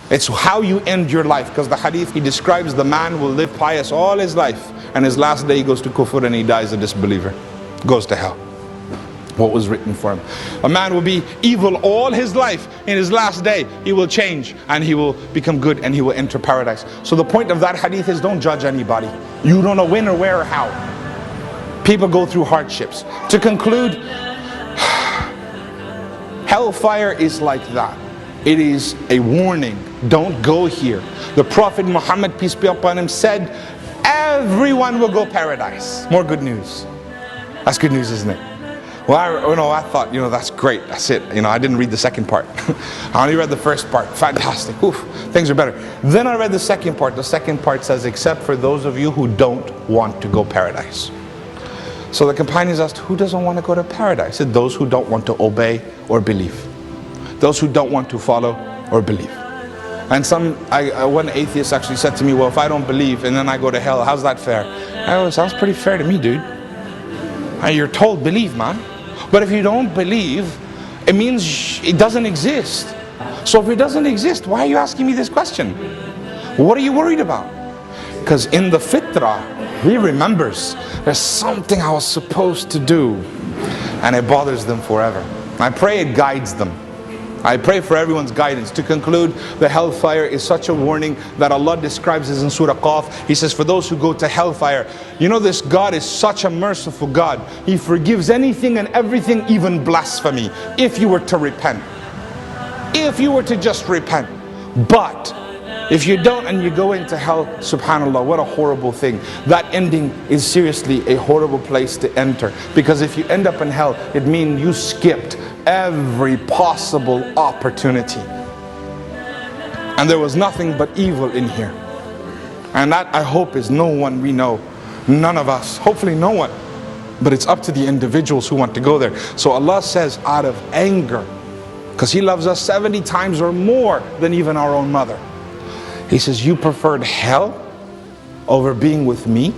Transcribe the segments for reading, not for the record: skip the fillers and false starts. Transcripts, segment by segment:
It's how you end your life. Because the hadith, he describes the man will live pious all his life, and his last day he goes to kufr and he dies a disbeliever, goes to hell. What was written for him. A man will be evil all his life. In his last day he will change and he will become good and he will enter paradise. So the point of that hadith is, don't judge anybody. You don't know when or where or how. People go through hardships. To conclude, hellfire is like that. It is a warning. Don't go here. The Prophet Muhammad, peace be upon him, said everyone will go paradise. More good news. That's good news, isn't it? Well, I thought, that's great. That's it. I didn't read the second part. I only read the first part. Fantastic. Oof, things are better. Then I read the second part. The second part says, except for those of you who don't want to go paradise. So the companions asked, who doesn't want to go to paradise? I said, those who don't want to obey or believe. Those who don't want to follow or believe. And one atheist actually said to me, well, if I don't believe and then I go to hell, how's that fair? Sounds pretty fair to me, dude. You're told believe, man. But if you don't believe, it means it doesn't exist. So if it doesn't exist, why are you asking me this question? What are you worried about? Because in the fitrah, he remembers there's something I was supposed to do, and it bothers them forever. I pray it guides them. I pray for everyone's guidance. To conclude, the hellfire is such a warning that Allah describes as in Surah Qaf. He says, for those who go to hellfire, this God is such a merciful God. He forgives anything and everything, even blasphemy, if you were to repent. If you were to just repent. But if you don't and you go into hell, subhanAllah, what a horrible thing. That ending is seriously a horrible place to enter. Because if you end up in hell, it means you skipped every possible opportunity. And there was nothing but evil in here. And that, I hope, is no one we know. None of us. Hopefully no one. But it's up to the individuals who want to go there. So Allah says, out of anger, because He loves us 70 times or more than even our own mother. He says, you preferred hell over being with me?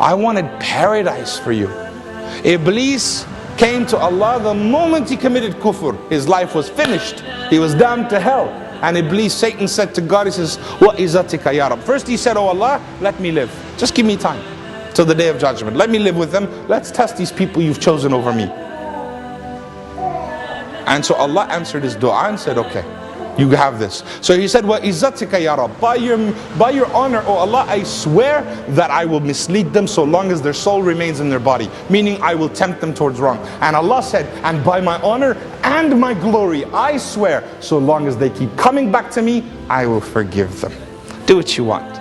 I wanted paradise for you. Iblis came to Allah the moment he committed kufr. His life was finished. He was damned to hell. And Iblis, Satan, said to God, he says, Wa izatika ya Rab. First he said, oh Allah, let me live. Just give me time till the day of judgment. Let me live with them. Let's test these people you've chosen over me. And so Allah answered his dua and said, okay, you have this. So he said, Wa izzatika ya Rab, by your honor, O Allah, I swear that I will mislead them so long as their soul remains in their body. Meaning I will tempt them towards wrong. And Allah said, and by my honor and my glory, I swear, so long as they keep coming back to me, I will forgive them. Do what you want.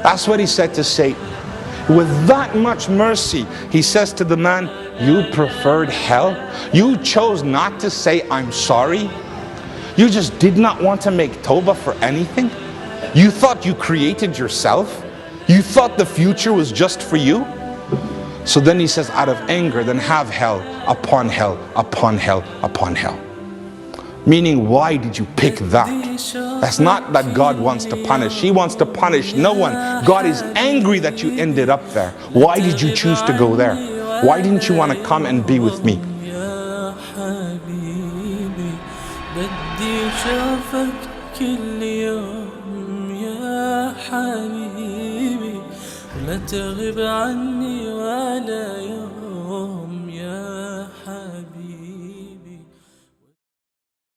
That's what he said to Satan. With that much mercy, he says to the man, you preferred hell? You chose not to say, I'm sorry? You just did not want to make tawbah for anything? You thought you created yourself? You thought the future was just for you? So then he says, out of anger, then have hell upon hell, upon hell, upon hell. Meaning, why did you pick that? That's not that God wants to punish. He wants to punish no one. God is angry that you ended up there. Why did you choose to go there? Why didn't you want to come and be with me? بدي شافك كل يوم يا حبيبي ولا تغيب عني ولا يوم